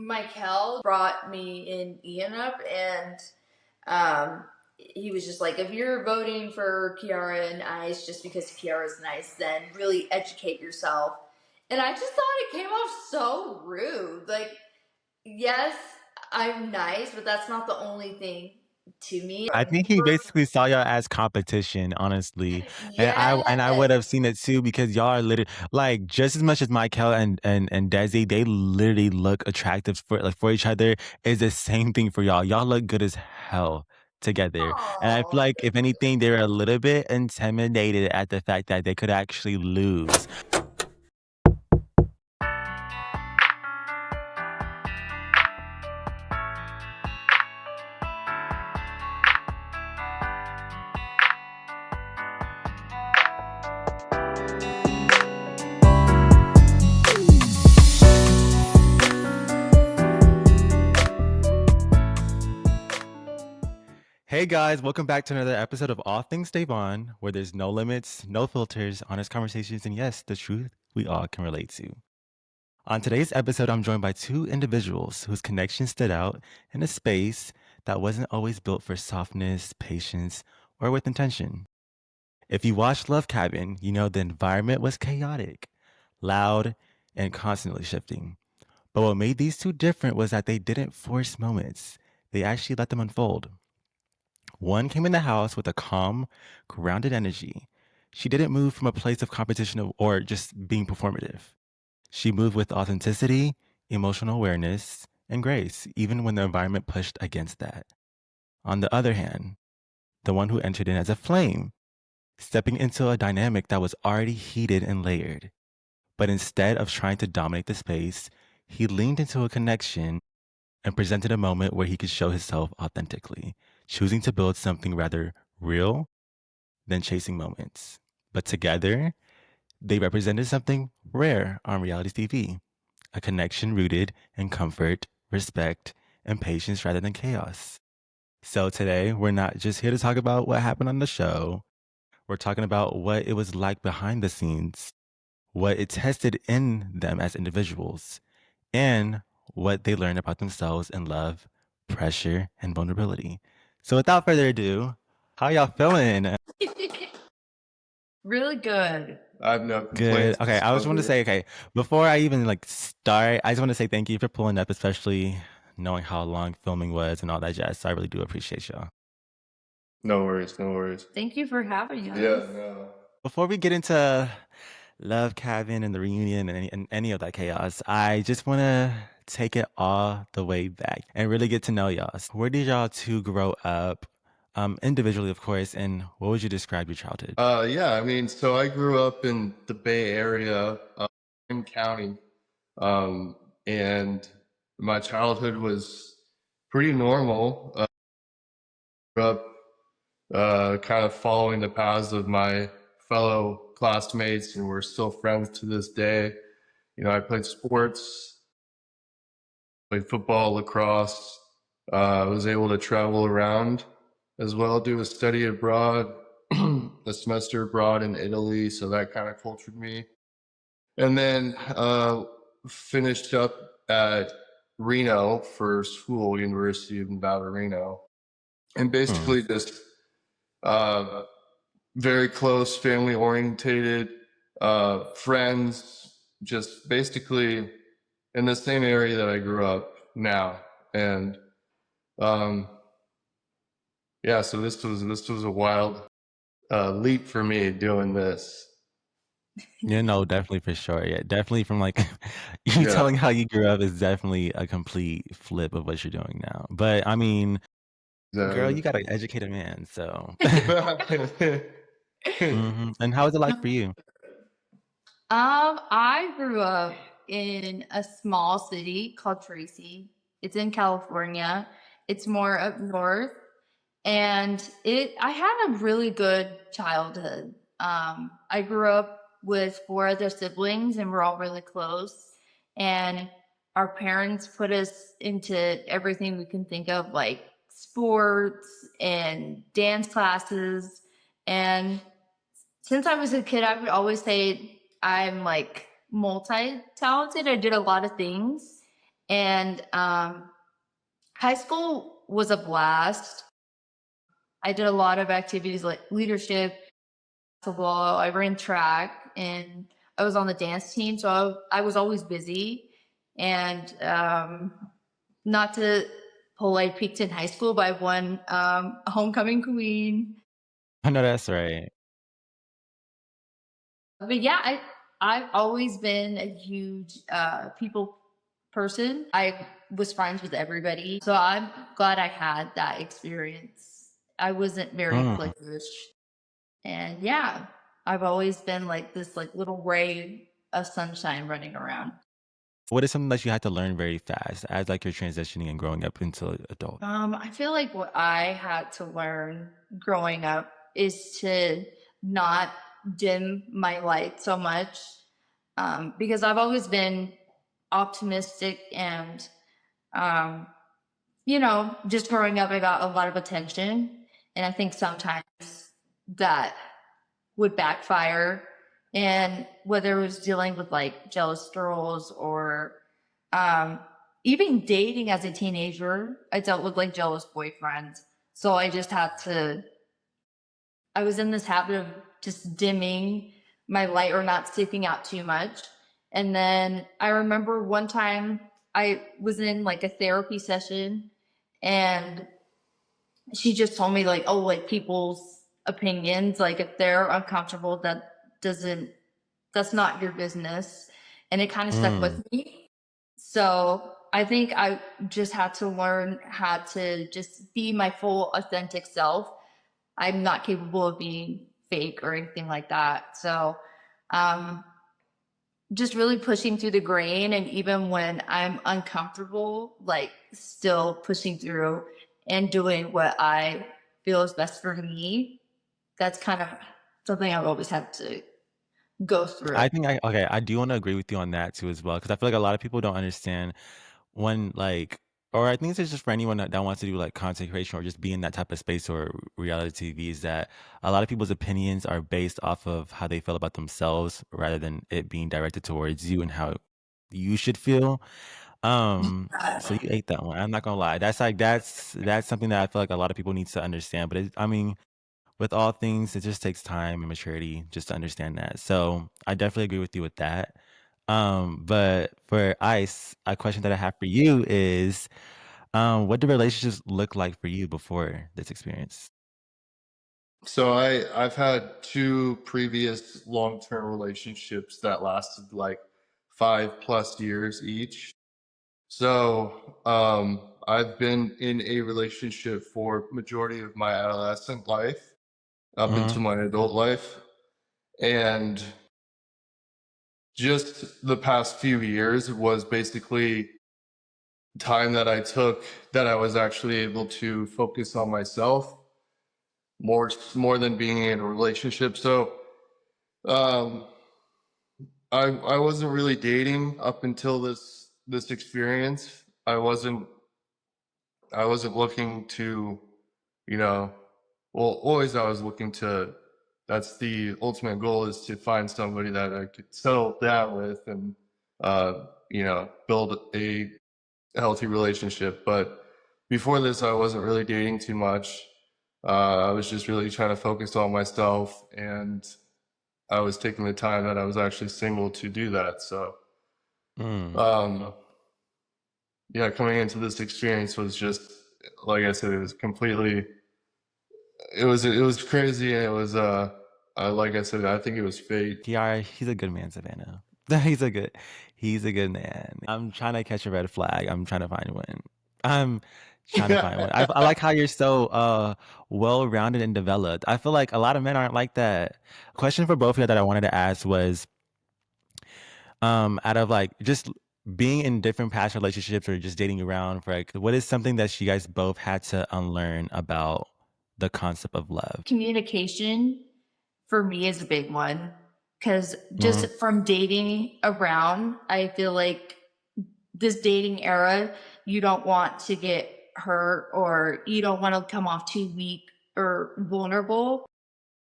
Michael brought me and Ian up, and he was just like, if you're voting for Kiara and Ace just because Kiara's nice, then really educate yourself. And I just thought it came off so rude. Like, yes, I'm nice, but that's not the only thing to me. I think he basically saw y'all as competition, honestly. And I would have seen it too because y'all are literally like just as much as Michael and Desi, they literally look attractive for each other. Is the same thing for y'all. Y'all look good as hell together. And I feel like if anything, they're a little bit intimidated at the fact that they could actually lose. Hey guys, welcome back to another episode of All Things Davon, where there's no limits, no filters, honest conversations, and yes, the truth we all can relate to. On today's episode, I'm joined by two individuals whose connection stood out in a space that wasn't always built for softness, patience, or with intention. If you watched Love Cabin, you know the environment was chaotic, loud, and constantly shifting. But what made these two different was that they didn't force moments. They actually let them unfold. One came in the house with a calm, grounded energy. She didn't move from a place of competition or just being performative. She moved with authenticity, emotional awareness, and grace, even when the environment pushed against that. On the other hand, the one who entered in as a flame, stepping into a dynamic that was already heated and layered. But instead of trying to dominate the space, he leaned into a connection and presented a moment where he could show himself authentically, choosing to build something rather real than chasing moments. But together, they represented something rare on reality TV, a connection rooted in comfort, respect, and patience rather than chaos. So today, we're not just here to talk about what happened on the show. We're talking about what it was like behind the scenes, what it tested in them as individuals, and what they learned about themselves in love, pressure, and vulnerability. So without further ado, how y'all feeling? Really good. I have no Good. complaints. Okay, I just want to say, okay, before I even start, I just want to say thank you for pulling up, especially knowing how long filming was and all that jazz. So I really do appreciate y'all. No worries, no worries. Thank you for having us. Yeah, no. Before we get into Love Cabin and the reunion and any of that chaos, I just want to take it all the way back and really get to know y'all. So where did y'all two grow up? Individually, of course, and what would you describe your childhood? Yeah, I mean, so I grew up in the Bay Area, in county, and my childhood was pretty normal. Grew up kind of following the paths of my fellow classmates, and we're still friends to this day. You know, I played sports, played football, lacrosse. I was able to travel around as well, do a study abroad, a semester abroad in Italy. So that kind of cultured me. And then finished up at Reno for school, University of Nevada, Reno. And basically just very close, family orientated, friends, just basically in the same area that I grew up now. And yeah, so this was a wild leap for me doing this. Yeah, no, definitely for sure. Yeah, definitely from like you telling how you grew up is definitely a complete flip of what you're doing now. But I mean, girl, you got an educated man, so. And how was it like for you? I grew up in a small city called Tracy. It's in California. It's more up north. And I had a really good childhood. I grew up with four other siblings and we're all really close. And our parents put us into everything we can think of, like sports and dance classes. And since I was a kid, I would always say I'm like multi-talented. I did a lot of things. And high school was a blast. I did a lot of activities like leadership, basketball. I ran track, and I was on the dance team, so I was always busy. And not to pull, I peaked in high school, but I won a homecoming queen. I know that's right. But yeah, I've always been a huge people person. I was friends with everybody, so I'm glad I had that experience. I wasn't very Mm. cliquish, and yeah, I've always been like this like little ray of sunshine running around. What is something that you had to learn very fast as like you're transitioning and growing up into adult? I feel like what I had to learn growing up is to not dim my light so much, because I've always been optimistic and, um, just growing up, I got a lot of attention. And I think sometimes that would backfire. And whether it was dealing with like jealous girls or even dating as a teenager, I dealt with like jealous boyfriends. So I was in this habit of just dimming my light or not sticking out too much. And then I remember one time I was in like a therapy session, and she just told me like, oh, like people's opinions, like if they're uncomfortable, that's not your business. And it kind of stuck Mm. with me. So I think I just had to learn how to just be my full authentic self. I'm not capable of being fake or anything like that. So um, just really pushing through the grain. And even when I'm uncomfortable, like still pushing through and doing what I feel is best for me. That's kind of something I've always had to go through. I think I do want to agree with you on that too as well, because I feel like a lot of people don't understand when like, or I think it's just for anyone that wants to do like content creation or just be in that type of space or reality TV, is that a lot of people's opinions are based off of how they feel about themselves rather than it being directed towards you and how you should feel. So you ate that one. I'm not gonna lie. That's something that I feel like a lot of people need to understand. But I mean, with all things, it just takes time and maturity just to understand that. So I definitely agree with you with that. But for Ice, a question that I have for you is, what do relationships look like for you before this experience? So I've had two previous long-term relationships that lasted like 5+ years each. So I've been in a relationship for majority of my adolescent life up Mm-hmm. into my adult life. And just the past few years was basically time that I took that I was actually able to focus on myself more than being in a relationship. So um, I wasn't really dating up until this experience. I wasn't looking to, you know, well, always I was looking to. That's the ultimate goal, is to find somebody that I could settle down with and build a healthy relationship. But before this, I wasn't really dating too much. I was just really trying to focus on myself, and I was taking the time that I was actually single to do that. So, Mm. um, yeah, coming into this experience was just, like I said, it was crazy, and it was like I said, I think it was fate. Kiara, he's a good man, Savannah. He's a good man. I'm trying to catch a red flag. I'm trying to find one. I'm trying to find one. I like how you're so well-rounded and developed. I feel like a lot of men aren't like that. Question for both of you that I wanted to ask was, out of like just being in different past relationships or just dating around for like, what is something that you guys both had to unlearn about the concept of love? Communication for me is a big one, because just Mm-hmm. from dating around, I feel like this dating era, you don't want to get hurt or you don't want to come off too weak or vulnerable.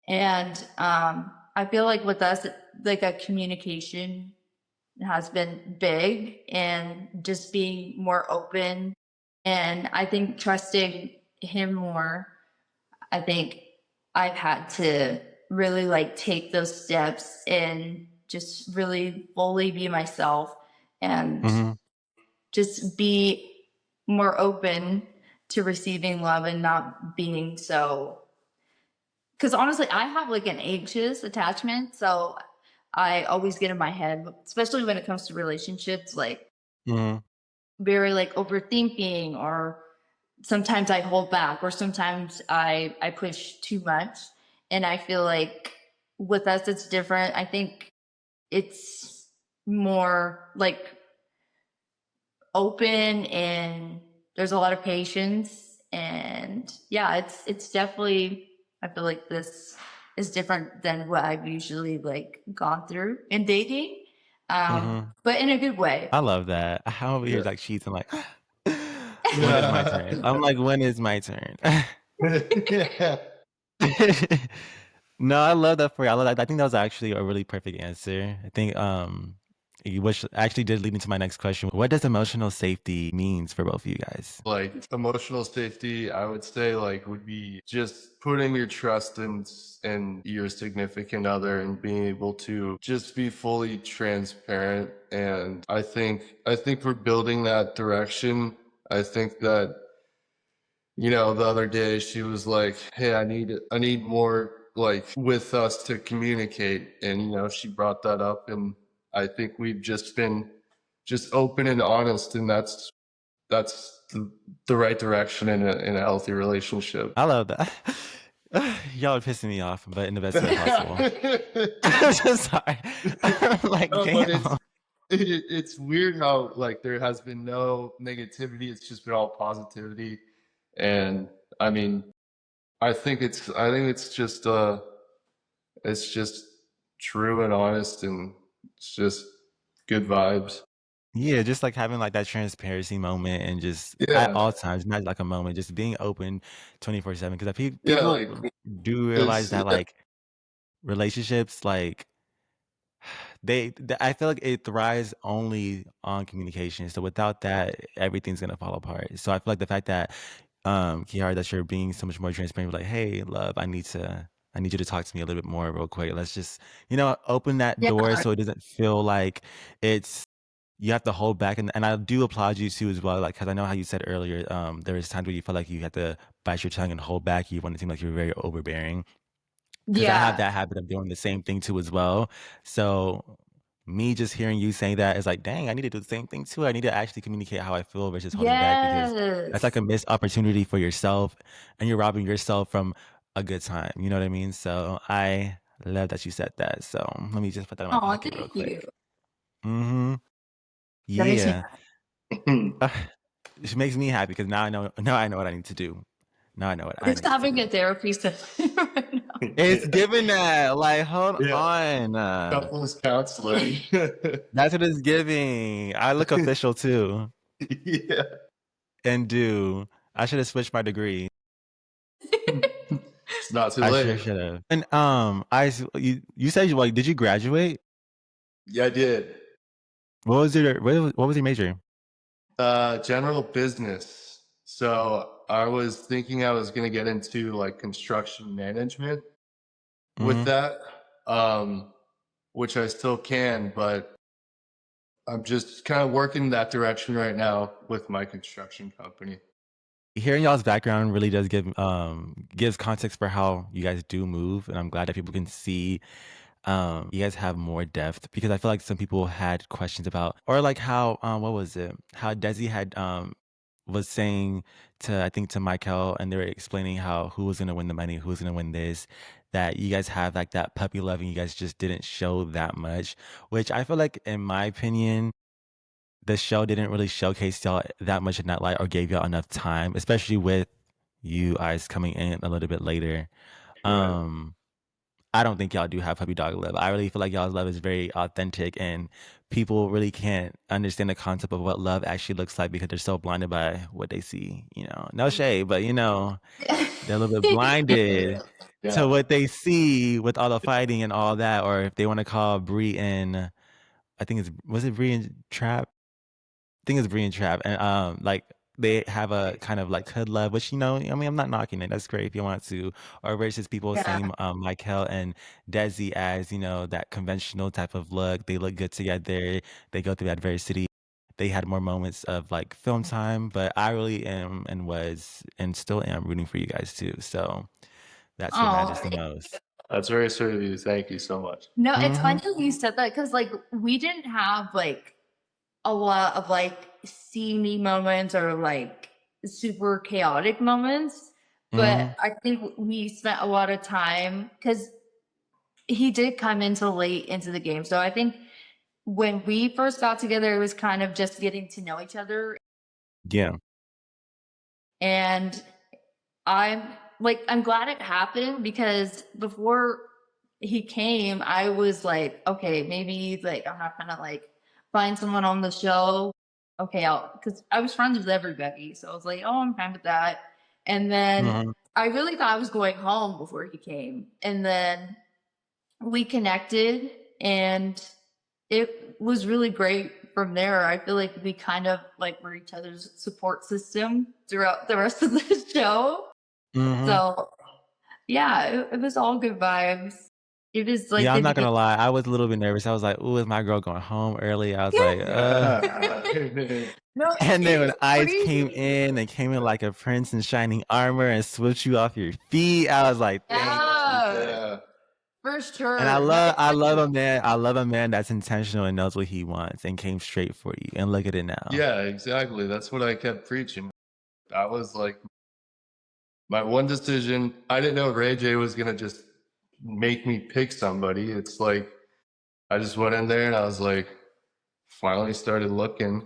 And I feel like with us, like a communication has been big, and just being more open. And I think trusting him more, I think I've had to really like take those steps and just really fully be myself and Mm-hmm. just be more open to receiving love and not being so, because honestly I have like an anxious attachment, so I always get in my head, especially when it comes to relationships, like Mm-hmm. very like overthinking, or sometimes I hold back, or sometimes I push too much. And I feel like with us it's different. I think it's more like open, and there's a lot of patience. And yeah, it's definitely, I feel like this is different than what I've usually like gone through in dating. Mm-hmm. But in a good way. I love that. I'm over here Yeah. like sheets. I'm like, when is my turn? Yeah. I'm like, when is my turn? Yeah. No, I love that for you. I love that. I think that was actually a really perfect answer. I think which actually did lead into my next question. What does emotional safety means for both of you guys? Like emotional safety, I would say like would be just putting your trust in your significant other and being able to just be fully transparent. And I think we're building that direction. I think that, the other day she was like, "Hey, I need more like with us to communicate." And she brought that up, and I think we've just been just open and honest, and that's the right direction in a healthy relationship. I love that. Y'all are pissing me off, but in the best way possible. I'm just sorry. I'm like, No, but damn. it's weird how like there has been no negativity. It's just been all positivity, and I mean, I think it's just true and honest, and it's just good vibes. Yeah, just like having like that transparency moment and just at Yeah, all times, not like a moment, just being open 24/7. Because yeah, people like do realize it's that yeah, like relationships, like I feel like it thrives only on communication. So without that, everything's gonna fall apart. So I feel like the fact that Kiara, that you're being so much more transparent, like, hey, love, I need you to talk to me a little bit more real quick. Let's just, open that Yeah. door so it doesn't feel like it's you have to hold back. And I do applaud you too as well, like because I know how you said earlier, there was times where you felt like you had to bite your tongue and hold back. You want to seem like you're very overbearing. Because I have Yeah. that habit of doing the same thing too as well. So me just hearing you saying that is like, dang, I need to do the same thing too. I need to actually communicate how I feel versus holding back, because that's like Yes. a missed opportunity for yourself, and you're robbing yourself from a good time. You know what I mean? So I love that you said that. So let me just put that in my Oh, pocket real thank you. quick. Mm-hmm. That makes me Yeah. happy. It makes me happy because now I know what I need to do. Now I know what I It's need to having do. a therapy session right now. It's giving that. Like, hold yeah, on. couples counseling. That's what it's giving. I look official too. Yeah. And do. I should have switched my degree. It's not too I sure late. should have. And you said you like, did you graduate? Yeah, I did. What was your major? General business. So I was thinking I was gonna get into like construction management with Mm-hmm. that, um, which I still can, but I'm just kind of working that direction right now with my construction company. Hearing y'all's background really does gives context for how you guys do move, and I'm glad that people can see you guys have more depth, because I feel like some people had questions about, or like how what was it, how Desi had was saying to, I think, to Michael, and they were explaining how who was gonna win the money, who was gonna win this, that you guys have like that puppy love and you guys just didn't show that much, which I feel like, in my opinion, the show didn't really showcase y'all that much in that light, or gave y'all enough time, especially with you guys coming in a little bit later. Right. um I don't think y'all do have puppy dog love. I really feel like y'all's love is very authentic, and people really can't understand the concept of what love actually looks like because they're so blinded by what they see. No shade, but they're a little bit blinded to Yeah. what they see with all the fighting and all that. Or if they want to call Brie and I think was it Bree and Trap? I think it's Bree and Trap, and like they have a kind of like hood love, which I mean, I'm not knocking it. That's great if you want to. Or versus people Yeah. saying Michael and Desi as that conventional type of look. They look good together. They go through adversity. They had more moments of like film time, but I really am and was and still am rooting for you guys too. So that's what Oh, matters the most. That's very sweet of you. Thank you so much. no, it's Mm-hmm. funny you said that because like we didn't have like a lot of like see me moments or like super chaotic moments, Mm-hmm. but I think we spent a lot of time because he did come into late into the game. So I think when we first got together, it was kind of just getting to know each other. Yeah. And I'm glad it happened because before he came, I was like, okay, maybe like I'm not gonna like find someone on the show. Okay, I'll because I was friends with everybody. So I was like, oh, I'm fine with that. And then Mm-hmm. I really thought I was going home before he came. And then we connected and it was really great from there. I feel like we kind of like were each other's support system throughout the rest of the show. Mm-hmm. So yeah, it was all good vibes. It was like Yeah, the I'm not beginning. gonna lie. I was a little bit nervous. I was like, "Ooh, is my girl going home early?" I was like, No, And then when it's Ice came crazy. in and came in like a prince in shining armor and swept you off your feet, I was like, "Thank you." Yeah, Yeah. for And sure. No, it's I love funny. a man. I love a man that's intentional and knows what he wants and came straight for you. And look at it now. Yeah, exactly. That's what I kept preaching. That was like my one decision. I didn't know Ray J was gonna just make me pick somebody. It's like I just went in there and I was like, finally started looking,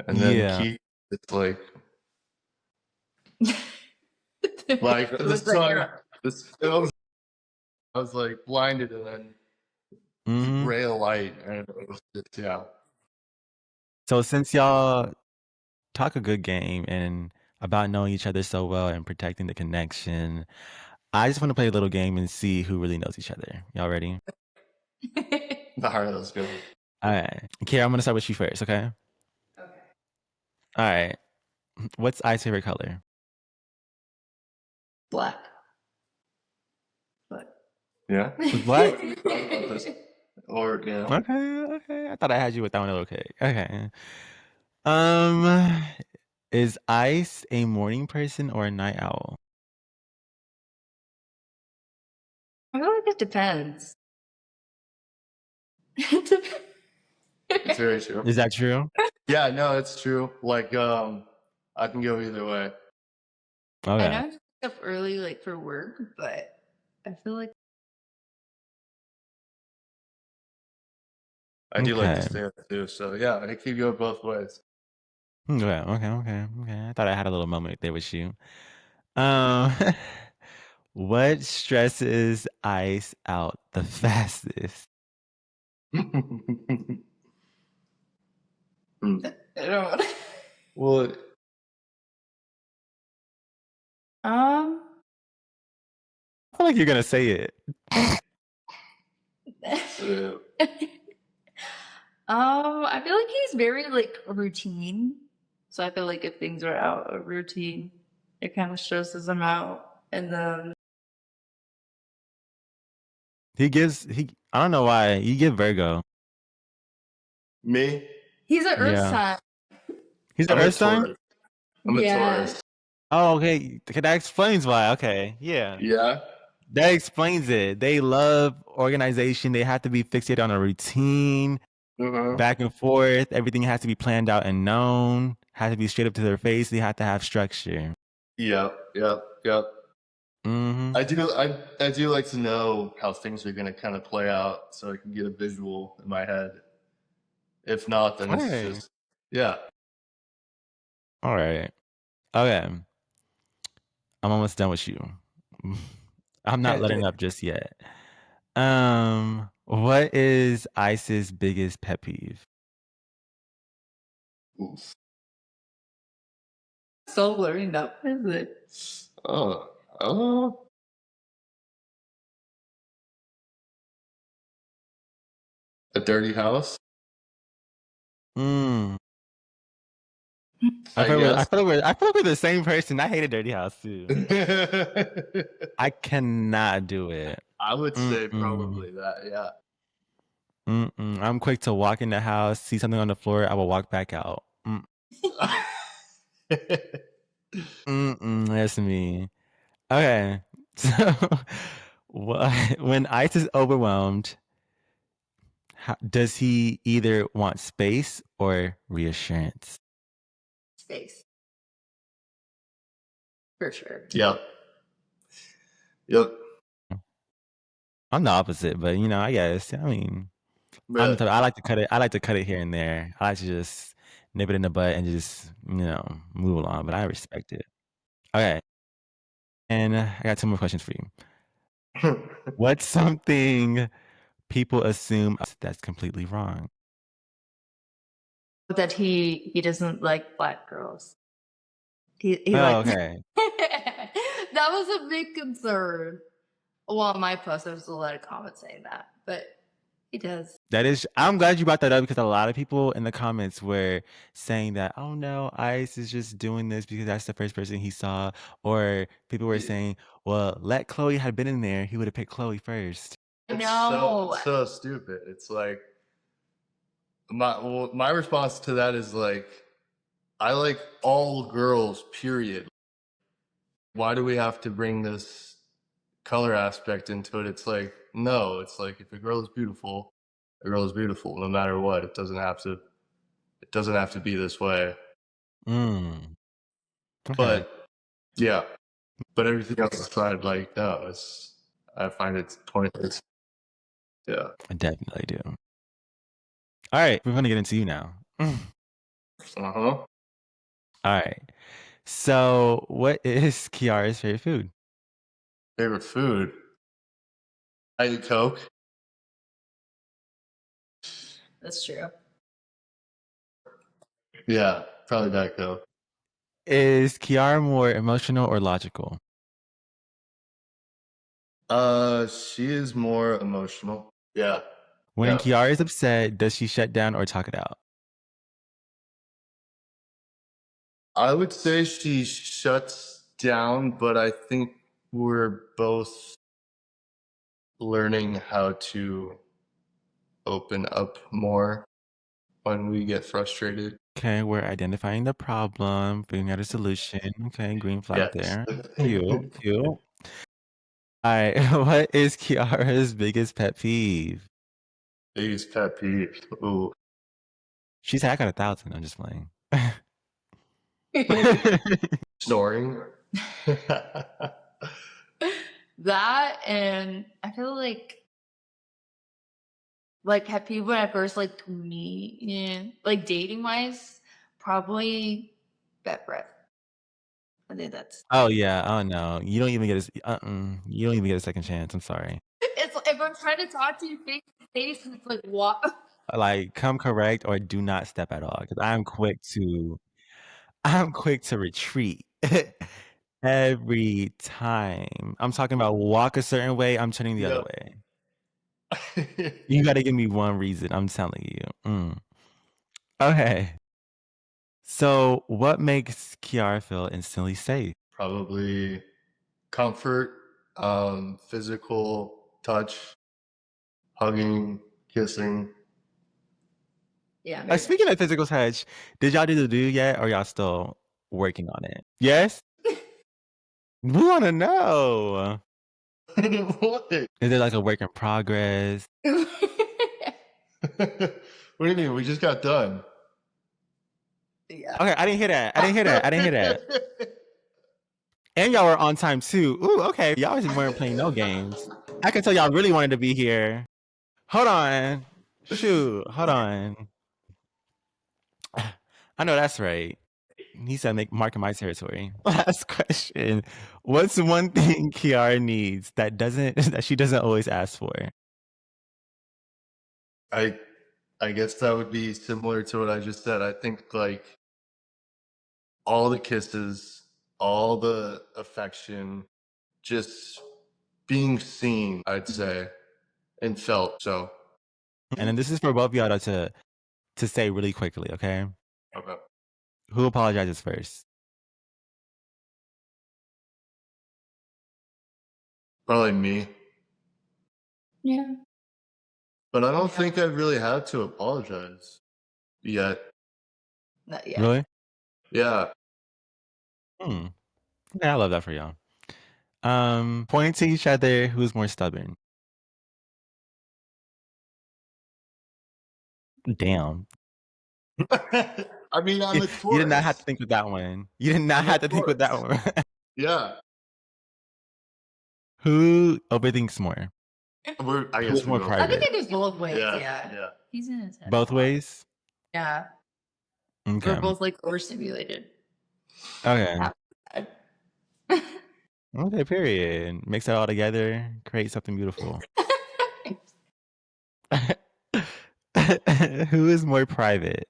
and then Yeah. Keith. It's like It this was like, song, this film. I was like blinded, and then Hmm. ray of light, and it was just yeah. So since y'all talk a good game and about knowing each other so well and protecting the connection, I just want to play a little game and see who really knows each other. Y'all ready? All right, let's go. All right. Kiara, I'm gonna start with you first, okay? okay. All right. What's Ice's favorite color? Black. But Yeah. Was black? Or yeah. Okay, okay. I thought I had you with that one. Okay, okay. Um, is Ice a morning person or a night owl? I feel like it depends. It It's depends. very true. Is that true? Yeah, no, it's true. Like I can go either way. I Okay. know I wake up early like for work, but I feel like I do like to Okay. stay up too. So yeah, I can go both ways. Okay. I thought I had a little moment there with you. Um, what stresses Ice out the fastest? Hmm. I don't. Well, Um. I feel like you're gonna say it. uh, I feel like he's very like routine. So I feel like if things are out of routine, it kind of stresses him out. And then He. I don't know why you give Virgo. me, he's an earth Yeah. sign. He's an I'm a Earth sign. Taurus. I'm a Yeah. Taurus. Oh, okay. That explains why. Okay. Yeah. Yeah. That explains it. They love organization. They have to be fixated on a routine, Uh-huh. back and forth. Everything has to be planned out and known. Has to be straight up to their face. They have to have structure. Yep. Mm-hmm. I do like to know how things are gonna kind of play out so I can get a visual in my head. If not, then it's Okay. just yeah. All right. Okay. I'm almost done with you. I'm not letting up just yet. What is Ice's biggest pet peeve? Oof. So learning that. What is it? Oh. A dirty house. Mm. I guess. I feel like we're the same person. I hated Dirty House too. I cannot do it. I would say Mm-mm. probably that, yeah. Mm-mm. I'm quick to walk in the house, see something on the floor, I will walk back out. That's me. Okay. So when Ice is overwhelmed, does he either want space or reassurance? Space. For sure. Yep. Yep. I'm the opposite, but I guess. I mean, I'm the But type, I like to cut it. I like to cut it here and there. I like to just nip it in the butt and just move along. But I respect it. Okay, and I got two more questions for you. What's something people assume that's completely wrong? That he doesn't like black girls. He Oh, likes okay. that was a big concern. Well, on my post, there was a lot of comments saying that, but he does. That is, I'm glad you brought that up because a lot of people in the comments were saying that, oh no, Ice is just doing this because that's the first person he saw. Or people were saying, well, let Chloe had been in there, he would have picked Chloe first. it's No. so stupid. It's like my response to that is like I like all girls, period. Why do we have to bring this color aspect into it? It's like no, it's like if a girl is beautiful, a girl is beautiful no matter what. It doesn't have to be this way. Okay. But yeah. But everything else aside, like no, I find it pointless. Yeah. I definitely do. All right, we're gonna get into you now. Uh-huh. All right. So, what is Kiara's favorite food? Favorite food? I eat Coke. That's true. Yeah, probably Diet Coke. Is Kiara more emotional or logical? She is more emotional. Yeah. When Yeah. Kiara is upset, does she shut down or talk it out? I would say she shuts down, but I think we're both learning how to open up more when we get frustrated. Okay, we're identifying the problem, figuring out a solution. Okay, green flag Yes. there. Cute, cute. All right, what is Kiara's biggest pet peeve? Biggest pet peeve. Ooh. She said I got 1,000. I'm just playing. Snoring. That, and I feel like pet peeve when I first like me, yeah, like dating wise, probably bed breath. I think that's Oh yeah. Oh no. You don't even get you don't even get a second chance. I'm sorry. it's if I'm trying to talk to you face to face, and it's like what? Like come correct or do not step at all because I'm quick to retreat every time. I'm talking about walk a certain way, I'm turning the other Yep. way. You got to give me one reason. I'm telling you. Okay. So, what makes Kiara feel instantly safe? Probably comfort, physical touch, hugging, kissing. Yeah, maybe. Speaking of physical touch, did y'all do the do yet, or y'all still working on it? Yes. We want to know. What? Is it like a work in progress? What do you mean? We just got done. Yeah. Okay, I didn't hear that. I didn't hear that. And y'all were on time too. Ooh, okay. Y'all just weren't playing no games. I can tell y'all really wanted to be here. Hold on. Shoot. Hold on. I know that's right. He said make marking my territory. Last question. What's one thing Kiara needs that she doesn't always ask for? I guess that would be similar to what I just said. I think like all the kisses, all the affection, just being seen, I'd say, and felt. So And then this is for both of y'all to to say really quickly, okay? Okay. Who apologizes first? Probably me. Yeah. But I don't Yeah. think I've really had to apologize yet. Not yet. Really? Yeah. Yeah, I love that for y'all. Pointing to each other, who's more stubborn? Damn. I mean, I'm a You did not have to Taurus. think with that one. You did not I'm a have to think with that Taurus. one. Yeah. Who overthinks more? I guess Who's we more both. I think private? it goes both ways. Yeah. Yeah. Yeah. He's in his head a Both lot. ways? Yeah. Okay. We're both like overstimulated. Okay. Happy. Okay, period. Mix it all together, create something beautiful. Who is more private?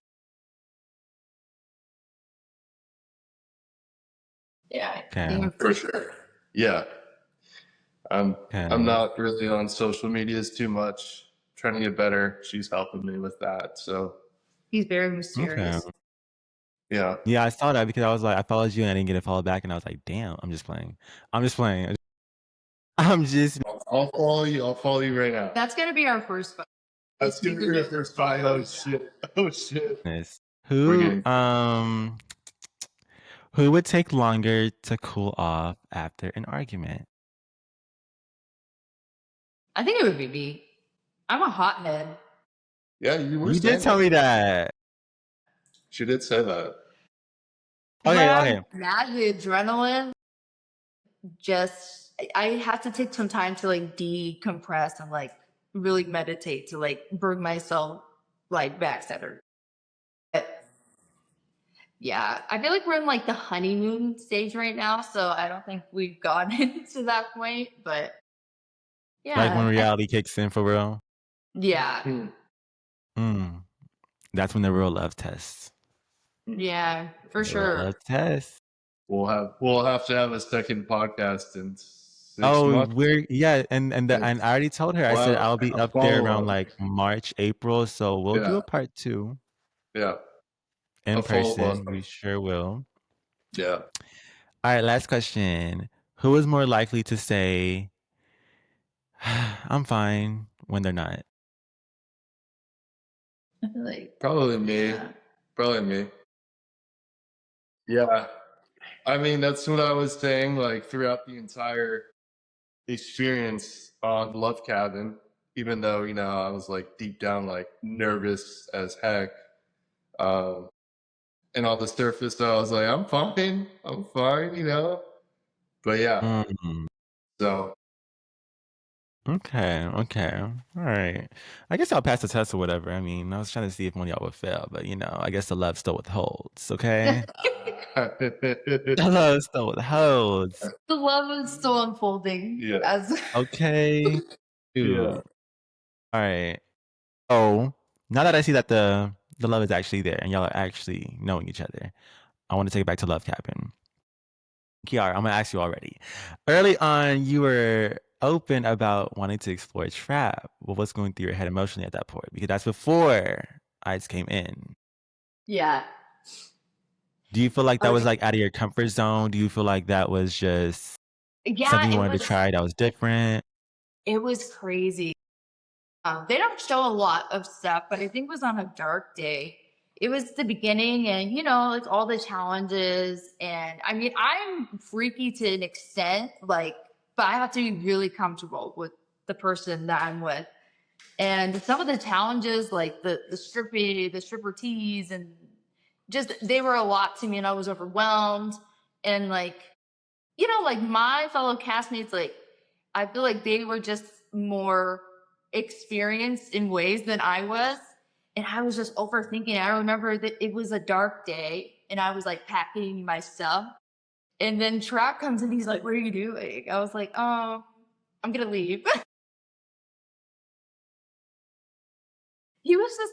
Yeah. Okay. For sure. Yeah. I'm Okay. not really on social medias too much. Trying to get better. She's helping me with that. So He's very Okay. mysterious. yeah. Yeah, I saw that because I was like, I followed you and I didn't get a follow back, and I was like, damn, I'm just playing. I'm just playing. I'm just. I'll follow you. I'll follow you right now. That's gonna be our first fight. That's gonna be your first fight. Oh shit. Oh shit. Who We're who would take longer to cool off after an argument? I think it would be me. I'm a hothead. Yeah, you were You did saying tell that. me that. She did say that. Okay, When okay. I'm mad, the adrenaline just I have to take some time to like decompress and like really meditate to like bring myself like back centered. But yeah, I feel like we're in like the honeymoon stage right now, so I don't think we've gotten to that point. But Like when yeah, reality kicks in for real. yeah, That's when the real love tests. yeah, for The real sure. love test. We'll have to have a second podcast in 6 Oh, months. and I already told her. I We'll said have I'll be a up there around follow-up. like March, April, so we'll do Yeah. a part 2 Yeah. in A follow-up. person. We sure will. Yeah. All right, last question. Who is more likely to say I'm fine when they're not? I feel like Probably me. yeah. Probably me. Yeah. I mean, that's what I was saying, like throughout the entire experience on Love Cabin, even though, I was like deep down, like nervous as heck. And on the surface, I was like, I'm fine. But yeah, Mm, so okay. All right. I guess I'll pass the test or whatever. I mean, I was trying to see if one of y'all would fail, but I guess the love still withholds, okay? The love still withholds. The love is still unfolding yeah, as Okay. yeah. All right. Oh, now that I see that the love is actually there and y'all are actually knowing each other, I want to take it back to Love Cabin. Kiara, I'm gonna ask you already. Early on, you were open about wanting to explore trap. What was going through your head emotionally at that point? Because that's before Ice came in. yeah. Do you feel like that was Okay. like out of your comfort zone? Do you feel like that was just something Yeah, you wanted to try that was different? it was crazy. They don't show a lot of stuff, but I think it was on a dark day. It was the beginning, and like all the challenges. And I mean, I'm freaky to an extent, like, but I have to be really comfortable with the person that I'm with. And some of the challenges, like the stripping, the stripper tees, and just they were a lot to me, and I was overwhelmed. And like, like my fellow castmates, like I feel like they were just more experienced in ways than I was. And I was just overthinking. I remember that it was a dark day and I was like packing my stuff. And then Trap comes and he's like, "What are you doing?" I was like, "Oh, I'm gonna leave."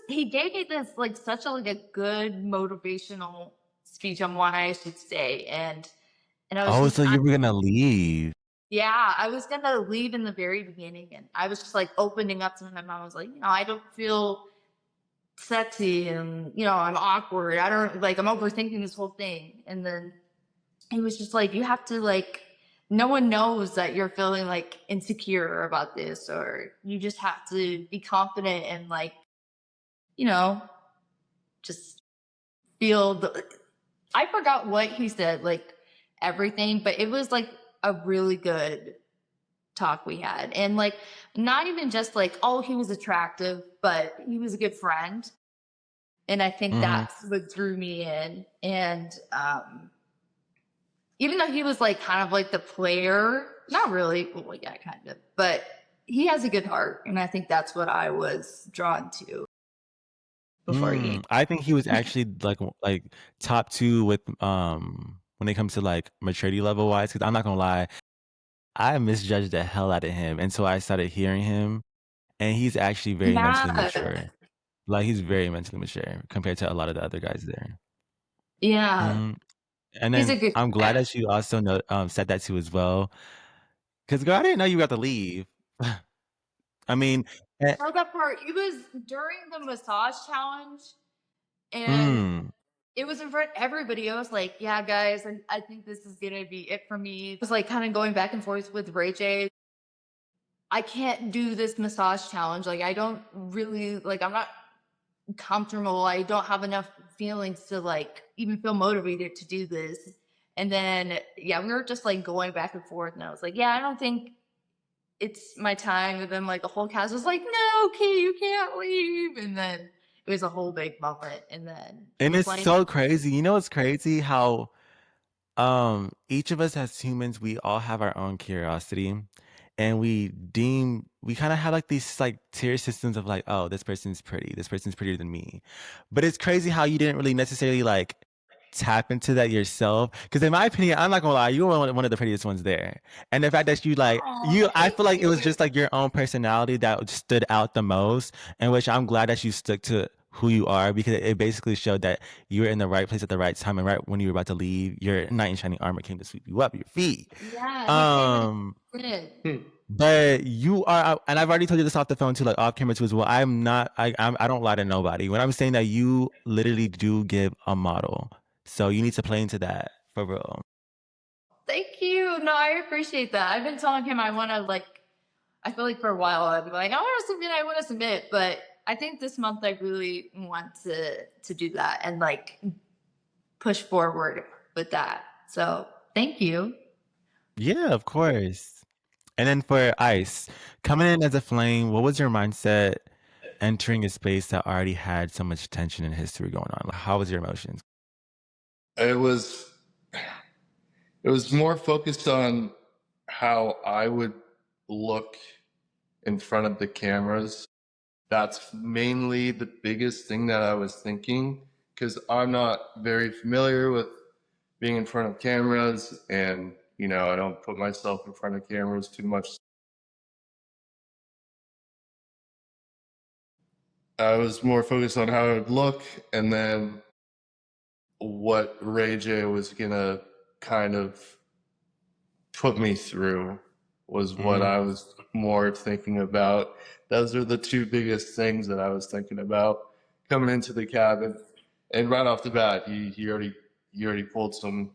He gave me this like such a good motivational speech on why I should stay. And I was Oh, just so you were gonna leave. Yeah, I was gonna leave in the very beginning, and I was just like opening up to him. I was like, I don't feel sexy and I'm awkward. I don't like I'm overthinking this whole thing. And then he was just like, you have to like no one knows that you're feeling like insecure about this, or you just have to be confident and like, you know, just feel the I forgot what he said, like everything, but it was like a really good talk we had. And like not even just like, oh, he was attractive, but he was a good friend. And I think Mm-hmm. that's what drew me in. And even though he was like kind of like the player, not really, well, yeah, kind of, but he has a good heart. And I think that's what I was drawn to before he. I think he was actually like top two with when it comes to like maturity level wise. Because I'm not gonna lie, I misjudged the hell out of him until I started hearing him, and he's actually very mentally Yeah. mature. Like he's very mentally mature compared to a lot of the other guys there. Yeah. Mhm. And He's a then good I'm glad guy. that you also know said that too as well. Because girl, I didn't know you got to leave. I mean, eh, So that part, it was during the massage challenge, and mm, it was in front of everybody. I was like, yeah, guys, and I think this is gonna be it for me. It was like kind of going back and forth with Ray J. I can't do this massage challenge. Like, I don't really like. I'm not comfortable. I don't have enough feelings to like even feel motivated to do this. And then yeah, we were just like going back and forth, and I was like, yeah, I don't think it's my time. And then like the whole cast was like, no, okay, you can't leave. And then it was a whole big moment. And then he and was it's like, so crazy. You know, it's crazy how each of us as humans, we all have our own curiosity, and we kind of have like these like tier systems of like, oh, this person's pretty, this person's prettier than me. But it's crazy how you didn't really necessarily like tap into that yourself. Because in my opinion, I'm not gonna lie, you were one of the prettiest ones there. And the fact that you like oh, I thank feel like it was you. just like your own personality that stood out the most, and which I'm glad that you stuck to who you are, because it basically showed that you were in the right place at the right time, and right when you were about to leave, your knight in shining armor came to sweep you up your feet. Yeah, he came and Um, did. Hmm. but you are, and I've already told you this off the phone too, like off camera too as well. I don't lie to nobody when I'm saying that you literally do give a model. So you need to play into that for real. Thank you. No, I appreciate that. I've been telling him I want to like. I feel like for a while I'd be like, I want to submit, I want to submit, but I think this month I really want to do that and like push forward with that. So thank you. Yeah, of course. And then for Ice, coming in as a flame, what was your mindset entering a space that already had so much tension and history going on? Like, how was your emotions? It was more focused on how I would look in front of the cameras. That's mainly the biggest thing that I was thinking, because I'm not very familiar with being in front of cameras, and I don't put myself in front of cameras too much. I was more focused on how it would look, and then what Ray J was gonna kind of put me through was what Mm, I was more thinking about. Those are the two biggest things that I was thinking about coming into the cabin. And right off the bat, he already pulled some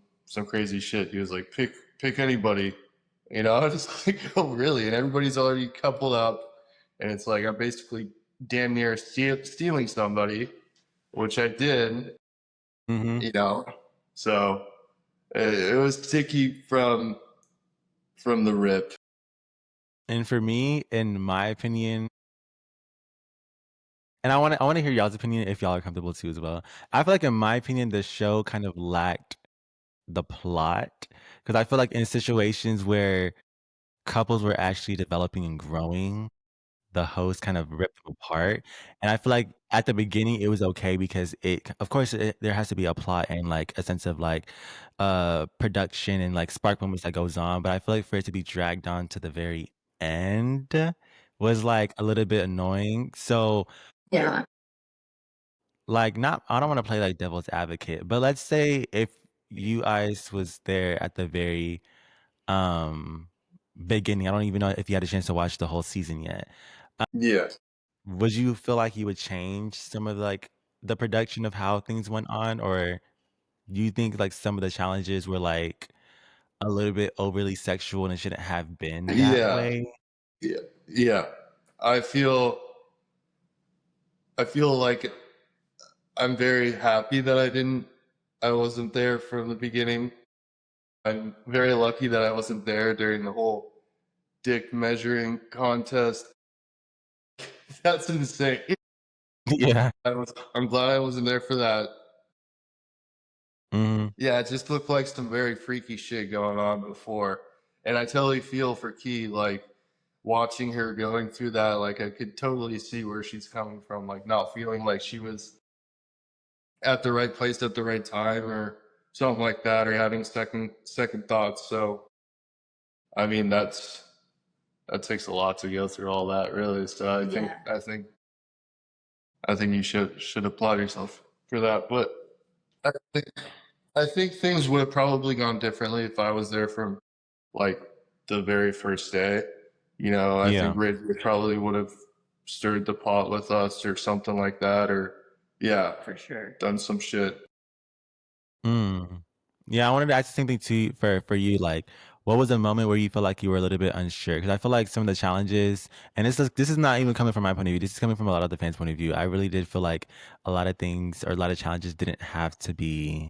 crazy shit. He was like, pick anybody. I was just like, oh really? And everybody's already coupled up, and it's like I'm basically damn near stealing somebody, which I did. hmm You know, so it was sticky from the rip. And for me, in my opinion, and I want to hear y'all's opinion if y'all are comfortable too as well. I feel like, in my opinion, the show kind of lacked the plot, because I feel like in situations where couples were actually developing and growing, the host kind of ripped them apart. And I feel like at the beginning it was okay because of course, there has to be a plot and like a sense of like production and like spark moments that goes on. But I feel like for it to be dragged on to the very end was like a little bit annoying. So Yeah. like, not, I don't want to play like devil's advocate, but let's say if you guys was there at the very um beginning. I don't even know if you had a chance to watch the whole season yet. Yeah. would you feel like you would change some of like the production of how things went on, or do you think like some of the challenges were like a little bit overly sexual and it shouldn't have been that Yeah, way? yeah, yeah. I feel I feel like I'm very happy that I wasn't there from the beginning. I'm very lucky that I wasn't there during the whole dick measuring contest. That's insane. Yeah. I'm glad I wasn't there for that. Mhm. Yeah, it just looked like some very freaky shit going on before. And I totally feel for Key, like watching her going through that, like I could totally see where she's coming from, like not feeling like she was at the right place at the right time or something like that, or having second thoughts. So I mean that takes a lot to go through all that really. So Yeah. I think you should applaud yourself for that. But I think I think things would have probably gone differently if I was there from like the very first day. You know, I Yeah. think Ridley probably would have stirred the pot with us or something like that, or yeah, For sure. done some shit. Mm. Yeah, I wanted to ask the same thing too for you. Like, what was a moment where you felt like you were a little bit unsure? Because I feel like some of the challenges, and this is not even coming from my point of view. This is coming from a lot of the fans' point of view. I really did feel like a lot of things or a lot of challenges didn't have to be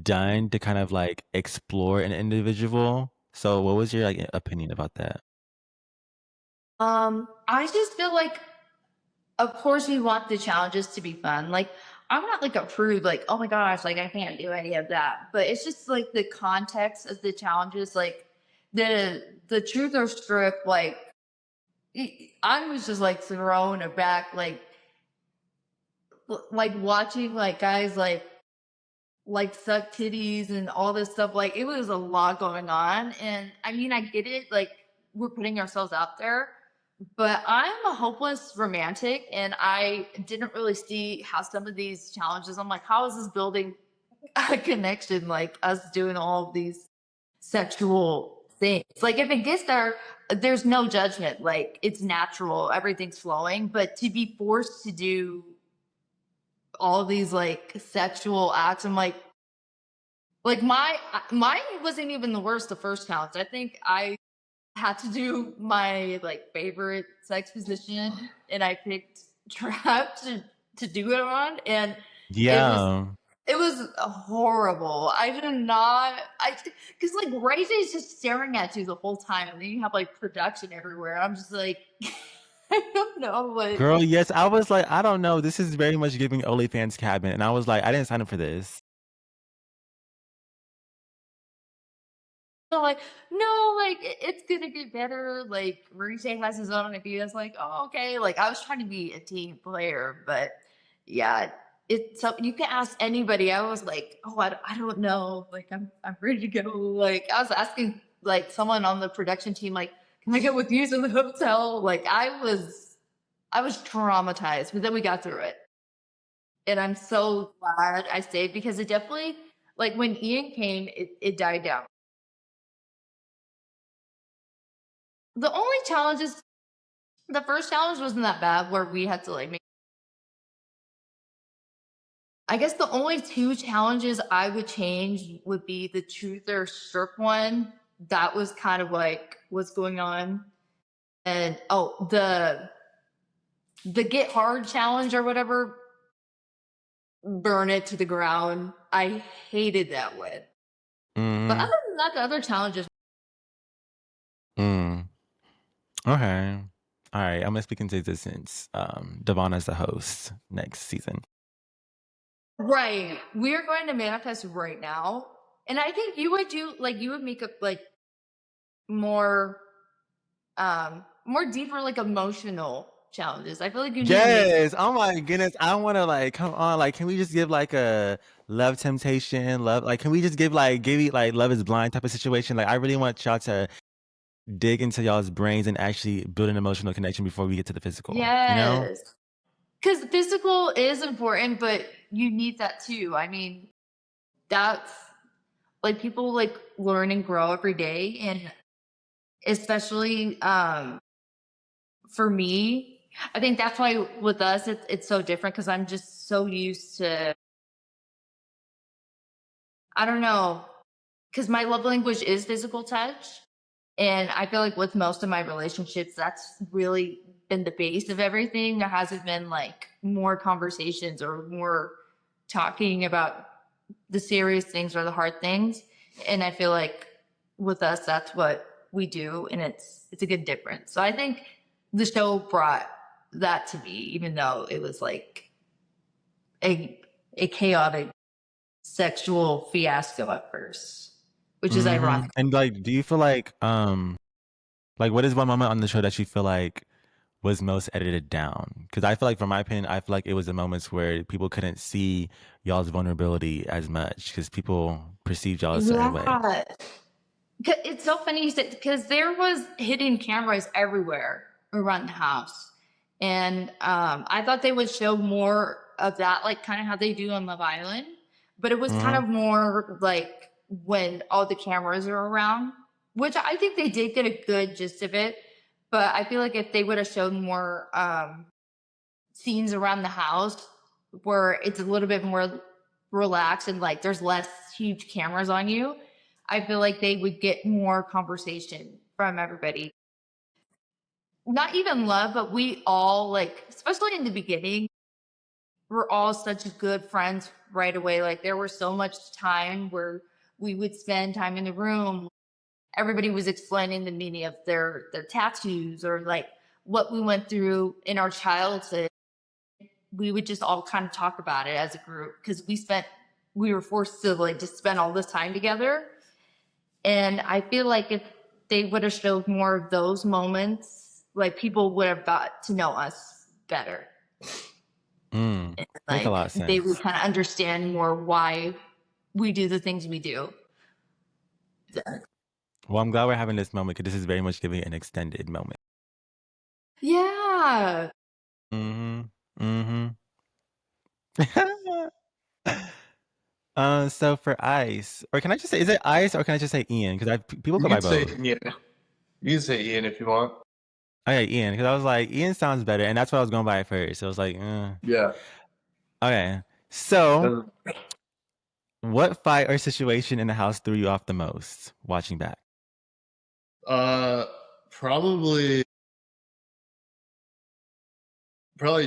done to kind of like explore an individual. So, what was your like opinion about that? I just feel like, of course, we want the challenges to be fun. Like, I'm not like a prude, like, oh my gosh, like I can't do any of that. But it's just like the context of the challenges, like the truth or strip. Like, I was just like thrown aback, like watching like guys like suck titties and all this stuff. Like, it was a lot going on, and I mean, I get it. Like, we're putting ourselves out there, but I'm a hopeless romantic, and I didn't really see how some of these challenges. I'm like, how is this building a connection? Like us doing all of these sexual things. Like, if it gets there, there's no judgment. Like, it's natural, everything's flowing. But to be forced to do all these like sexual acts, I'm like mine wasn't even the worst. The first challenge, I think I had to do my like favorite sex position, and I picked trap to do it on, and it was Yeah. it was horrible. I did not. I because like Ray J's just staring at you the whole time, and then you have like production everywhere. I'm just like, I don't know what. Girl, yes, I was like, I don't know. This is very much giving OnlyFans cabin. And I was like, I didn't sign up for this. They're like, no, like it's gonna get better. Like Ray J has his own ideas. Like, oh, okay. Like, I was trying to be a team player, but yeah, it's so you can ask anybody. I was like, oh, I don't know. Like, I'm ready to go. Like, I was asking like someone on the production team, like, can I get with you in the hotel? Like, I was traumatized, but then we got through it, and I'm so glad I stayed because it definitely, like, when Ian came, it died down. The only challenges, the first challenge wasn't that bad where we had to like make. I guess the only two challenges I would change would be the truth or strip one. That was kind of like what's going on. And oh, the get hard challenge or whatever, burn it to the ground. I hated that one. But Mm, other than that, the other challenges. mm. Okay. All right. I'm gonna speak into existence. Devon as the host next season. Right. We're going to manifest right now. And I think you would do like you would make up like more more deeper like emotional challenges. I feel like you need to make. Yes. Oh my goodness. I wanna like come on. Like, can we just give like a love temptation? Love like can we just give you like love is blind type of situation? Like I really want y'all to dig into y'all's brains and actually build an emotional connection before we get to the physical, you know? Yes. Because physical is important, but you need that too. I mean, that's like people like learn and grow every day. And especially for me, I think that's why with us, it's so different because I'm just so used to, I don't know, because my love language is physical touch. And I feel like with most of my relationships, that's really been the base of everything. There hasn't been like more conversations or more talking about the serious things or the hard things. And I feel like with us, that's what we do, and it's a good difference. So I think the show brought that to me, even though it was like a a chaotic sexual fiasco at first, which is ironic. And like, do you feel like what is one moment on the show that you feel like was most edited down? Because I feel like, from my opinion, I feel like it was the moments where people couldn't see y'all's vulnerability as much because people perceived y'all a certain way. Yeah. It's so funny you said, because there was hidden cameras everywhere around the house. And I thought they would show more of that, like kind of how they do on Love Island. But it was kind of more like when all the cameras are around, which I think they did get a good gist of it. But I feel like if they would have shown more scenes around the house where it's a little bit more relaxed and like there's less huge cameras on you, I feel like they would get more conversation from everybody. Not even love, but we all, like, especially in the beginning, we're all such good friends right away. Like there was so much time where we would spend time in the room. Everybody was explaining the meaning of their tattoos or like what we went through in our childhood. We would just all kind of talk about it as a group because we were forced to like just spend all this time together. And I feel like if they would have showed more of those moments, like people would have got to know us better. Make Like a lot of they sense. would kind of understand more why we do the things we do. Well, I'm glad we're having this moment because this is very much giving an extended moment. Yeah. So for Ice, or can I just say, is it Ice or can I just say Ian? Because people You go by can say both. Ian. You can say Ian if you want. Okay, Ian, because I was like, Ian sounds better, and that's what I was going by at first. So I was like, Yeah. Okay. So, what fight or situation in the house threw you off the most watching back? Probably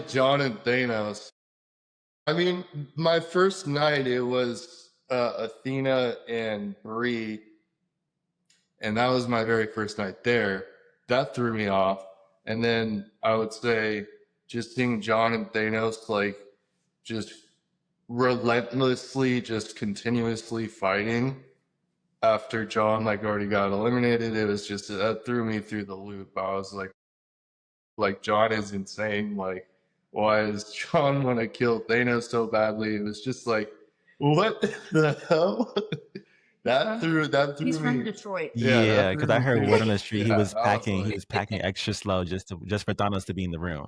John and Thanos. I mean, my first night it was Athena and Bree, and that was my very first night there. That threw me off. And then I would say just seeing John and Thanos like just relentlessly, just continuously fighting after John like already got eliminated. It was just that threw me through the loop. I was like John is insane. Like, why does John want to kill Thanos so badly? It was just like, what the hell? that threw He's from me. Detroit. Yeah, Yeah, that because threw I me heard through. word on the street Yeah, I was like, packing extra slow just for Thanos to be in the room.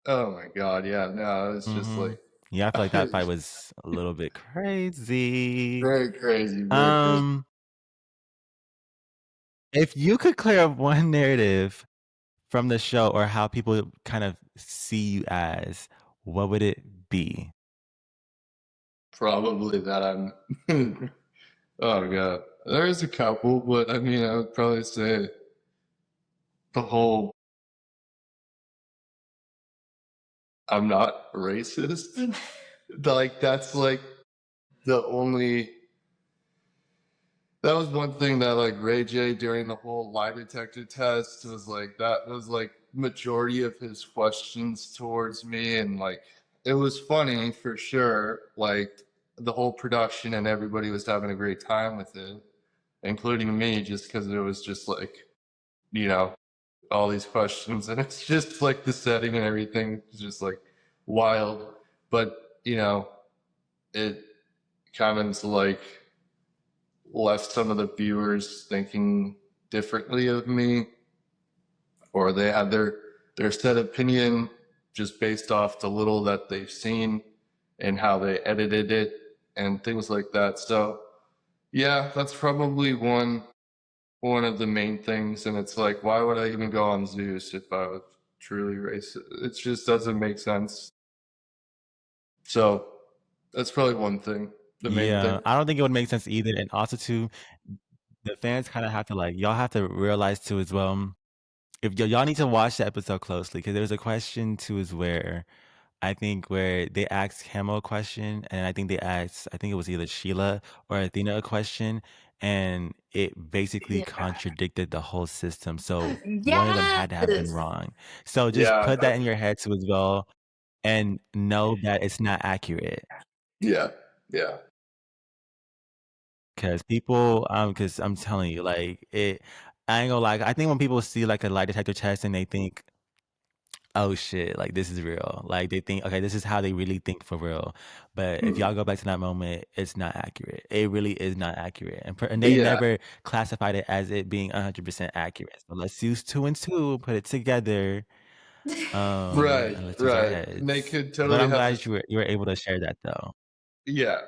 oh my god, yeah, no, it was just like Yeah, I feel like that fight was a little bit crazy. very crazy, very crazy. If you could clear up one narrative from the show or how people kind of see you as, what would it be? Probably that I'm. Oh god, there's a couple, but I mean, I would probably say the whole I'm not racist. Like that's like the only. That was one thing that like Ray J during the whole lie detector test was like that was like majority of his questions towards me, and like it was funny for sure. Like the whole production and everybody was having a great time with it, including me, just because it was just like, you know, all these questions, and it's just like the setting and everything is just like wild. But you know, it kind of like left some of the viewers thinking differently of me, or they had their set opinion just based off the little that they've seen and how they edited it and things like that. So yeah, that's probably one of the main things. And it's like, why would I even go on Zeus if I was truly racist. It just doesn't make sense. So that's probably one thing, the main Yeah, thing. I don't think it would make sense either. And also too, the fans kind of have to y'all have to realize too as well. If y'all need to watch the episode closely, because there's a question too is where I think where they asked Hamo a question, and I think they asked, I think it was either Sheila or Athena a question, and it basically Yeah. contradicted the whole system. So one of them had to have been Yes. wrong. So just Yeah, put that in your head too as well, and know that it's not accurate. yeah, yeah. Because people, because I'm telling you, like I ain't gonna lie. I think when people see like a lie detector test and they think, oh shit, like this is real. Like they think, okay, this is how they really think for real. But if y'all go back to that moment, it's not accurate. It really is not accurate. And they Yeah, never classified it as it being 100% accurate. So let's use 2 and 2, put it together, right, and let's use our right. And they heads. could But totally I'm have glad this. you were able to share that though. Yeah,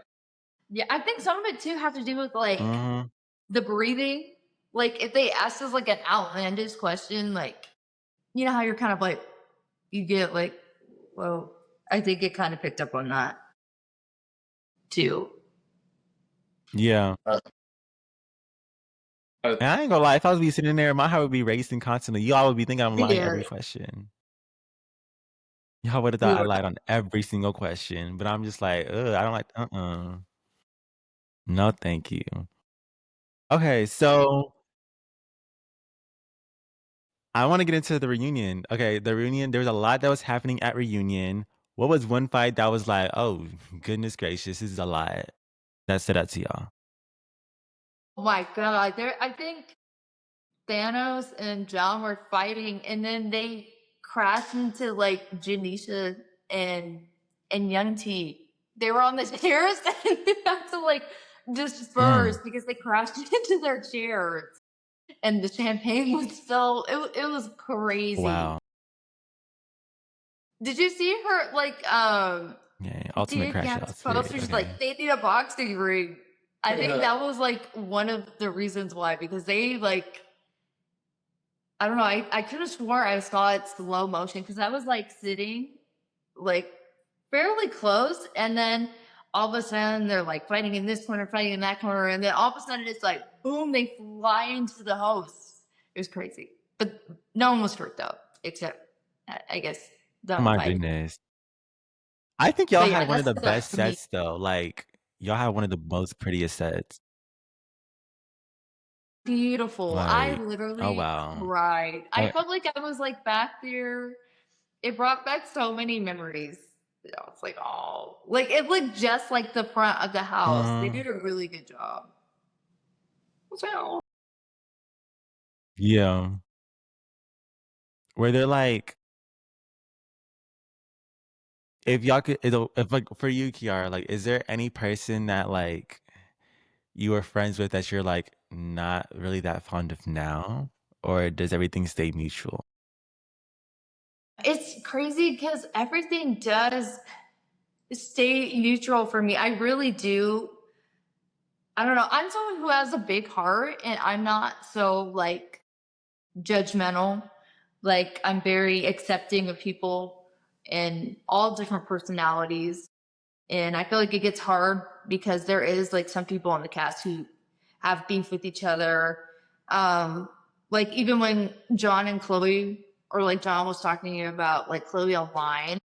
Yeah, I think some of it too have to do with like Hmm. the breathing. Like if they asked us like an outlandish question, like you know how you're kind of like you get like, well, I think it kind of picked up on that too. Yeah. uh, uh, And I ain't gonna lie, if I was be sitting there, my heart would be racing constantly. Y'all would be thinking I'm lying Yeah, every question. Y'all would have we thought I were. lied on every single question, but I'm just like, ugh, I don't like, no, thank you. Okay, so I want to get into the reunion. Okay, the reunion, there was a lot that was happening at reunion. What was one fight that was like, oh, goodness gracious, this is a lot that stood out to y'all? Oh my god, there! I think Thanos and John were fighting, and then they crashed into like Janisha and Young T. They were on the chairs and they had to like disperse Mm, because they crashed into their chairs, and the champagne was still. It was crazy. wow. Did you see her like Yeah, ultimate Tia crash Camp's outs, period. posters Okay. like they need a boxing ring? I think that was like one of the reasons why because they like I don't know. I could have swore I saw it slow motion because I was like sitting like fairly close, and then all of a sudden they're like fighting in this corner, fighting in that corner, and then all of a sudden it's like boom, they fly into the house. It was crazy, but no one was hurt though, except I guess Oh them my fighting. goodness. I think y'all But yeah, had one that of the stood out best to me. sets though. Like y'all had one of the most prettiest sets. Beautiful. I Like, oh literally wow. cried. I I, felt like I was like back there. It brought back so many memories. You know, it's like, oh, like it looked just like the front of the house. They mhm. did a really good job. So, Yeah. Where they're like, if y'all could, if like for you, Kiara, like, is there any person that like you were friends with that you're like not really that fond of now, or does everything stay mutual? it's crazy because everything does stay neutral for me. I really do. I don't know. I'm someone who has a big heart and I'm not so like judgmental. Like I'm very accepting of people and all different personalities. And I feel like it gets hard because there is like some people on the cast who have beef with each other. Um, like even when John and Chloe, or like John was talking about like Chloe online,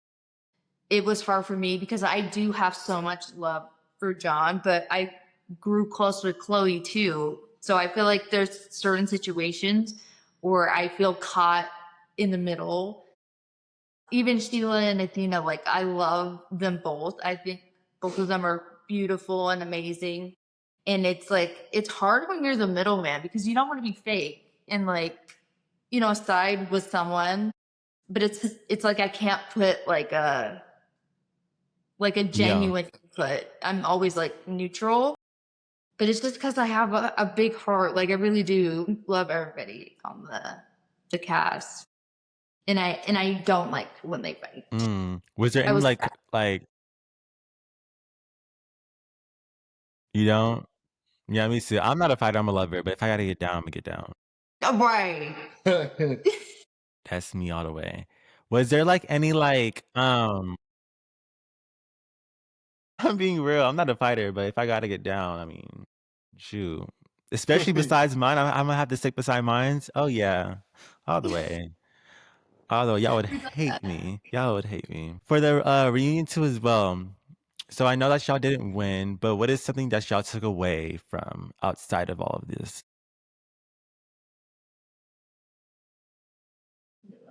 it was hard for me because I do have so much love for John, but I grew close with Chloe too. So I feel like there's certain situations where I feel caught in the middle. Even Sheila and Athena, like I love them both. I think both of them are beautiful and amazing. And it's like it's hard when you're the middleman because you don't want to be fake and like, you know, side with someone. But it's like I can't put like a Yeah. genuine input. I'm always like neutral. But it's just because I have a big heart. Like I really do love everybody on the cast. And I don't like when they fight. Was there I any was sad. like you don't? Yeah, me too. I'm not a fighter. I'm a lover, but if I gotta get down, I'm gonna get down. Oh, right. That's me all the way. Was there like any like I'm being real. I'm not a fighter, but if I gotta get down, I mean, shoot. Especially besides mine, I'm gonna have to stick beside mines. Oh yeah, all the way. Although y'all would hate me. Y'all would hate me for the reunion too as well. So I know that y'all didn't win, but what is something that y'all took away from outside of all of this?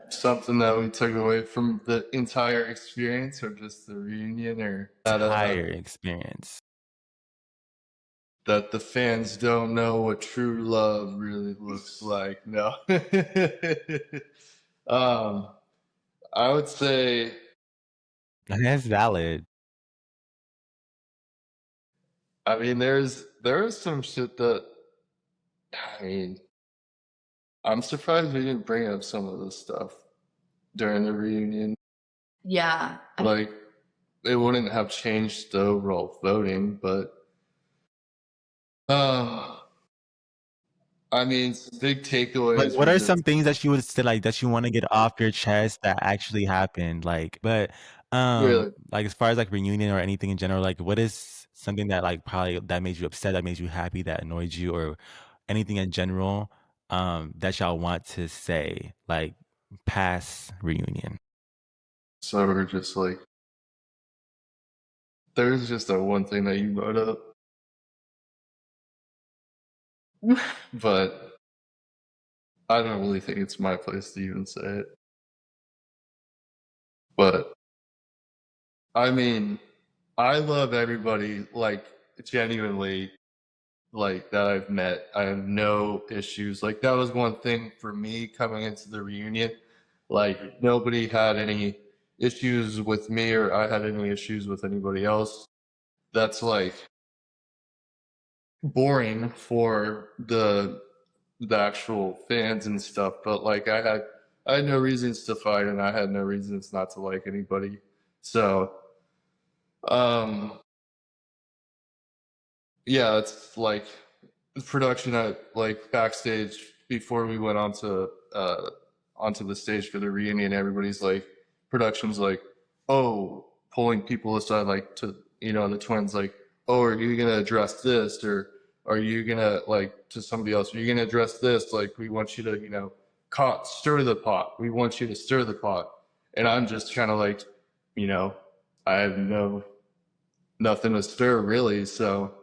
Something that we took away from the entire experience, or just the reunion, or that Entire experience. that the fans don't know what true love really looks like. No. I would say, That's valid. I mean, there is some shit that, I mean, I'm surprised we didn't bring up some of this stuff during the reunion. Yeah. Like, it wouldn't have changed the overall voting, but I mean, some big Like, takeaways what were are just some things that you would say like that you want to get off your chest that actually happened? Like, but really. like as far as like reunion or anything in general, like what is something that like probably that made you upset, that made you happy, that annoyed you, or anything in general that y'all want to say like past reunion? So we're just like, there's just that one thing that you brought up, but I don't really think it's my place to even say it. But I mean, I love everybody, like, genuinely, like, that I've met. I have no issues. Like, that was one thing for me coming into the reunion. Like, nobody had any issues with me, or I had any issues with anybody else. That's like boring for the actual fans and stuff, but like I had no reasons to fight, and I had no reasons not to like anybody. So um yeah, it's like the production at like backstage before we went onto the stage for the reunion. Everybody's like, production's like, oh, pulling people aside, like, to, the twins, like, oh, are you gonna address this, or are you gonna, like, to somebody else, are you gonna address this, like, we want you to, stir the pot, we want you to stir the pot. And I'm just kind of like, you know I have nothing to stir really, so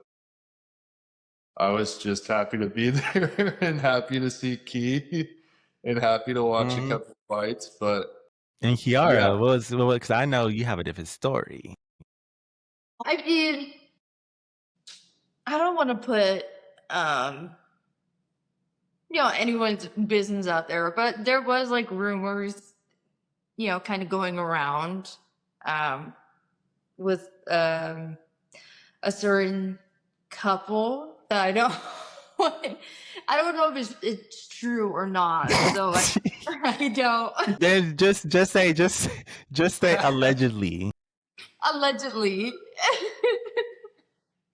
I was just happy to be there and happy to see Key and happy to watch a Mm-hmm. couple fights. But And Kiara, yeah, what was because I know you have a different story. I mean, I don't want to put um anyone's business out there, but there was like rumors, kind of going around um with a certain couple that I don't I don't know if it's true or not. So I don't Then just say allegedly. allegedly.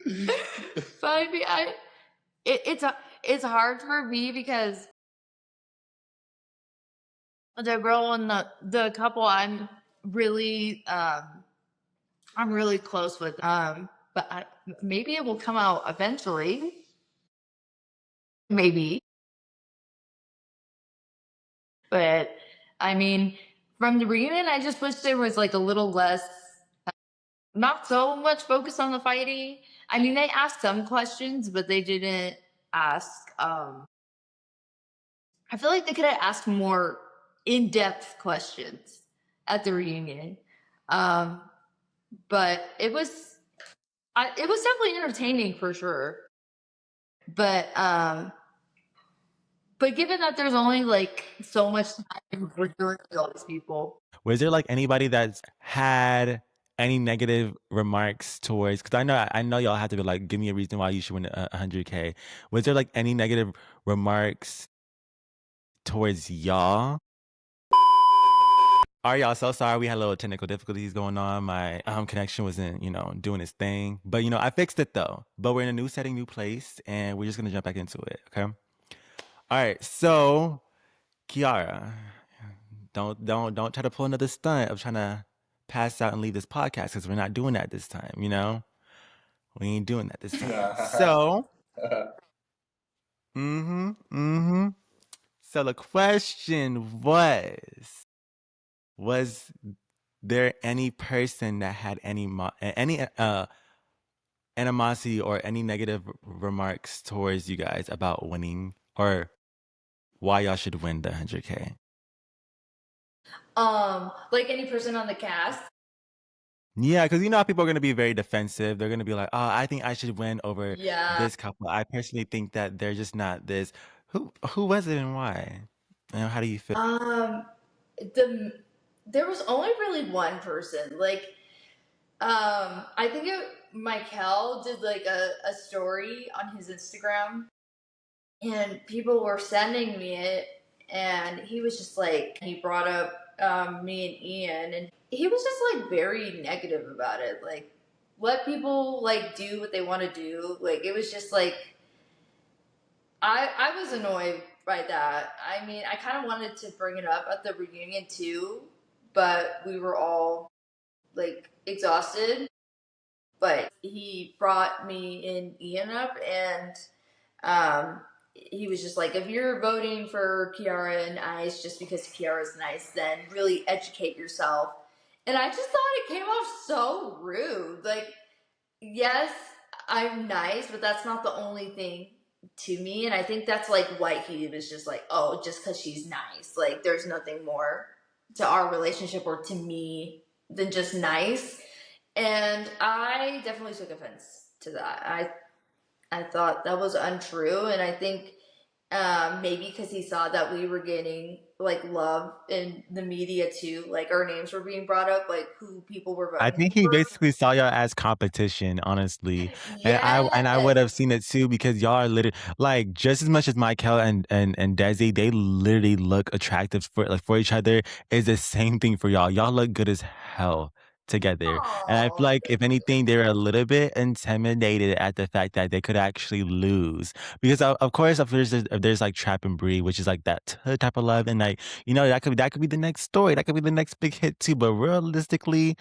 But I mean, it's hard for me because the girl and the couple I'm really close with. But maybe it will come out eventually. Maybe. But I mean, from the reunion, I just wish there was like a little less, not so much focus on the fighting. I mean, they asked some questions, but they didn't ask. I feel like they could have asked more in-depth questions at the reunion. Um, but it was definitely entertaining for sure. But but given that there's only like so much time for doing all these people. Was there like anybody that's had any negative remarks towards? Because I know y'all have to be like, give me a reason why you should win 100K. Was there like any negative remarks towards y'all? All right, y'all. So sorry, we had a little technical difficulties going on. My connection wasn't, doing its thing. But I fixed it though. But we're in a new setting, new place, and we're just gonna jump back into it. Okay. All right. So Kiara, Don't try to pull another stunt of trying to pass out and leave this podcast because we're not doing that this time. You know, we ain't doing that this time. So, So the question was there any person that had any animosity or any negative remarks towards you guys about winning or why y'all should win the 100K? Like any person on the cast. Yeah, because you know how people are going to be very defensive. They're going to be like, "Oh, I think I should win over Yeah. this couple." I personally think that they're just not this. Who was it and why? And how do you feel? There was only really one person. Like, I think Michael did like a story on his Instagram, and people were sending me it, and he was just like, he brought up me and Ian, and he was just like very negative about it. Like, let people like do what they want to do. Like, it was just like, I was annoyed by that. I mean, I kind of wanted to bring it up at the reunion too, but we were all like exhausted. But he brought me and Ian up, and he was just like, if you're voting for Kiara and Ace just because Kiara's nice, then really educate yourself. And I just thought it came off so rude. Like, yes, I'm nice, but that's not the only thing to me. And I think that's like why he was just like, oh, just because she's nice. Like, there's nothing more to our relationship or to me than just nice. And I definitely took offense to that. I thought that was untrue, and I think maybe because he saw that we were getting like love in the media too, like our names were being brought up, like who people were I voting think he for. basically saw y'all as competition, honestly, and I would Yes. have seen it too because y'all are literally like just as much as Michael and Desi, they literally look attractive for each other. Is the same thing for y'all. Y'all look good as hell together, and I feel Oh, like if anything, they were a little bit intimidated at the fact that they could actually lose because of course if there's like trap and breed, which is like that type of love, and like you know that could be the next story, that could be the next big hit too, but realistically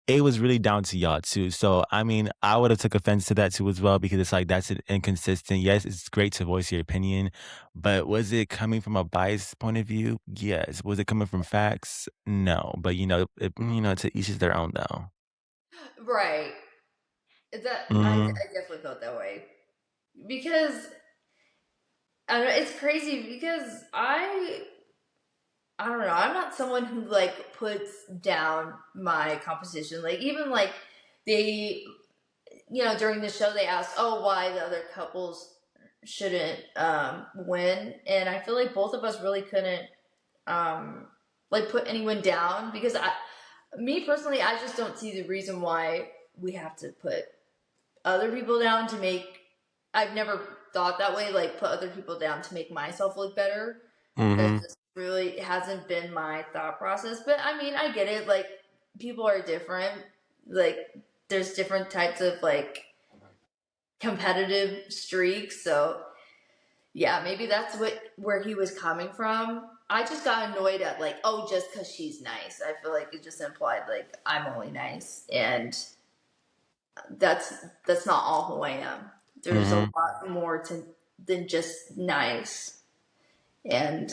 it was really down to y'all too. So I mean, I would have took offense to that too as well because it's like that's inconsistent. Yes, it's great to voice your opinion, but was it coming from a biased point of view? Yes. Was it coming from facts? No. But to each is their own though. right. That I Mm-hmm. definitely felt that way because I don't know, it's crazy because I don't know. I'm not someone who like puts down my competition. Like even like they, during the show they asked, "Oh, why the other couples shouldn't win?" And I feel like both of us really couldn't like put anyone down because me personally, I just don't see the reason why we have to put other people down to make. I've never thought that way. Like put other people down to make myself look better. That Mm-hmm. just really hasn't been my thought process. But I mean, I get it. Like, people are different. Like, there's different types of like competitive streaks. So yeah, maybe that's where he was coming from. I just got annoyed at like, oh, just because she's nice. I feel like it just implied like I'm only nice, and that's that's not all who I am. There's a Mm-hmm. lot more to than just nice, and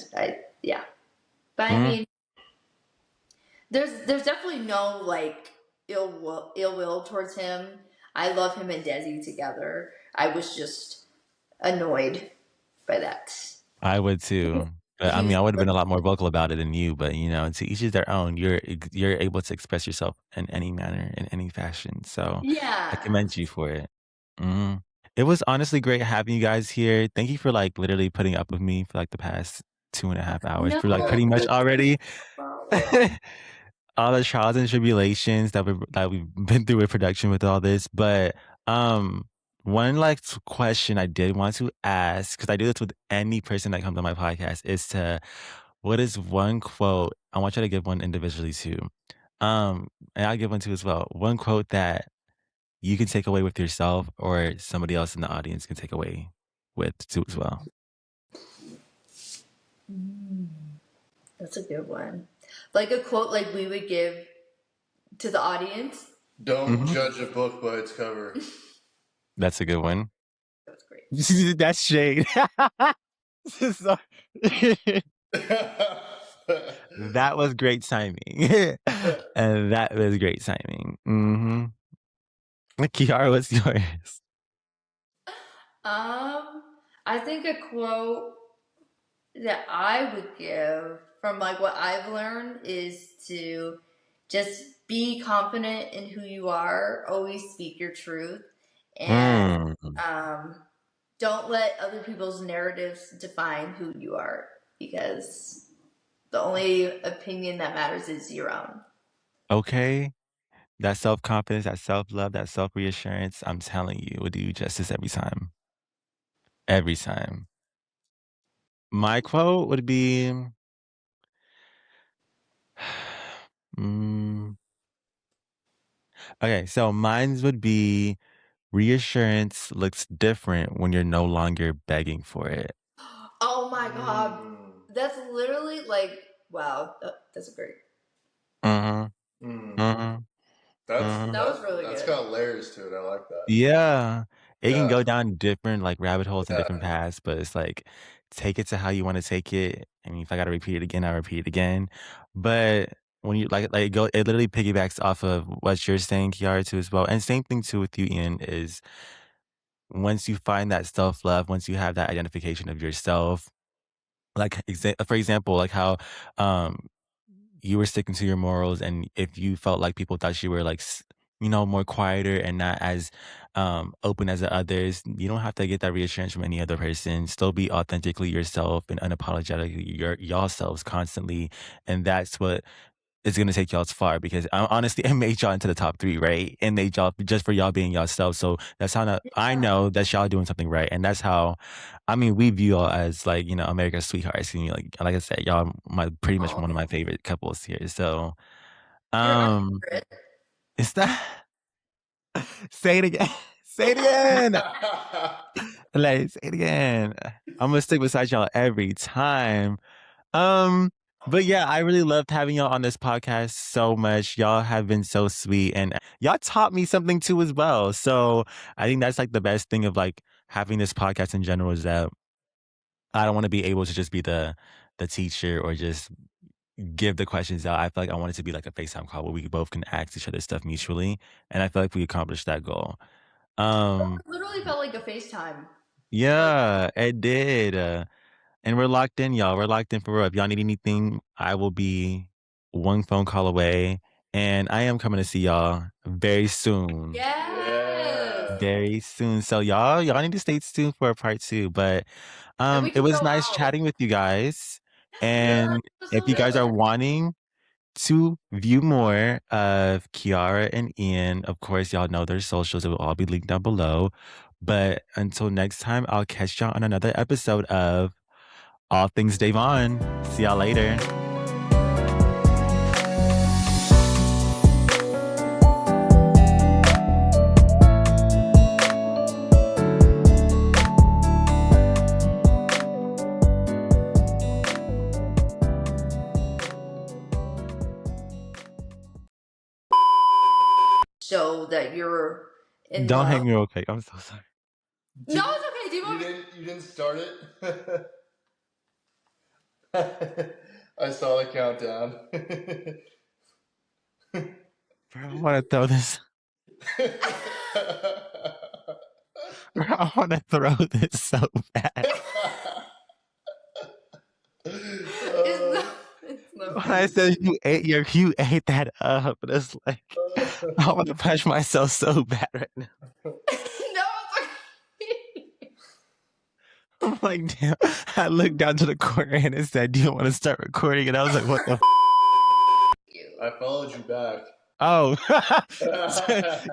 yeah. But I Mm-hmm. mean, there's definitely no like ill will towards him. I love him and Desi together. I was just annoyed by that. I would too. But I He mean, was I would have been a lot more vocal about it than you. But to each is their own. You're able to express yourself in any manner, in any fashion. So I yeah. commend you for it. Mhm. It was honestly great having you guys here. Thank you for like literally putting up with me for like the past 2.5 hours No, for like pretty much already problem. all the trials and tribulations that we've been through with production with all this. But one like question I did want to ask, because I do this with any person that comes on my podcast, is to what is one quote I want you to give one individually too. And I'll give one too as well. One quote that you can take away with yourself or somebody else in the audience can take away with too as well. That's a good one. Like a quote like we would give to the audience. Don't judge a book by its cover. That's a good one. That was great. That's shade. That was great timing. And that was great timing. Kiara, what's yours? I think a quote that I would give from like what I've learned is to just be confident in who you are, always speak your truth, and don't let other people's narratives define who you are, because the only opinion that matters is your own. Okay. That self-confidence, that self-love, that self-reassurance, I'm telling you, will do you justice every time. Every time. My quote would be, okay, so mine would be, reassurance looks different when you're no longer begging for it. Oh my God. That's literally like, wow, that's great. That was really good. That's got layers to it. I like that. Yeah. It can go down different like rabbit holes and different paths, but it's like take it to how you want to take it. I mean, if I gotta repeat it again, I'll repeat it again. But when you like go, it literally piggybacks off of what you're saying, Kiara, too, as well. And same thing too with you, Ian, is once you find that self-love, once you have that identification of yourself, like for example, like how you were sticking to your morals, and if you felt like people thought you were like more quieter and not as open as the others, you don't have to get that reassurance from any other person. Still be authentically yourself and unapologetically y'all selves constantly, and that's what is going to take y'all as far, because honestly, it made y'all into the top 3, right? And made y'all just for y'all being yourself. So that's how I know that y'all doing something right. And that's how, I mean, we view y'all as like, America's sweethearts. And like I said, y'all pretty much one of my favorite couples here. So, is that, say it again. Say it again. Like, say it again. I'm going to stick beside y'all every time. But yeah, I really loved having y'all on this podcast so much. Y'all have been so sweet, and y'all taught me something too as well. So I think that's like the best thing of like having this podcast in general, is that I don't want to be able to just be the teacher or just give the questions out. I feel like I want it to be like a FaceTime call where we both can ask each other stuff mutually, and I feel like we accomplished that goal. It literally felt like a FaceTime. Yeah, it did. And we're locked in, y'all. We're locked in for real. If y'all need anything, I will be one phone call away. And I am coming to see y'all very soon. Yes. Very soon. So y'all need to stay tuned for a part 2. But it was nice chatting with you guys. And if you guys are wanting to view more of Kiara and Ian, of course, y'all know their socials. It will all be linked down below. But until next time, I'll catch y'all on another episode of All Things Davon. See y'all later. So that you're in Don't love. hang me real quick. I'm so sorry. No, it's okay. Do you want me? You didn't start it? I saw the countdown. Bro, I want to throw this. Bro, I want to throw this so bad. When I said you ate that up, but it's like I want to punch myself so bad right now. No, it's okay. I'm like, damn. I looked down to the corner and it said, "Do you want to start recording?" And I was like, "What the?" I followed you back. Oh,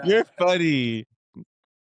you're funny.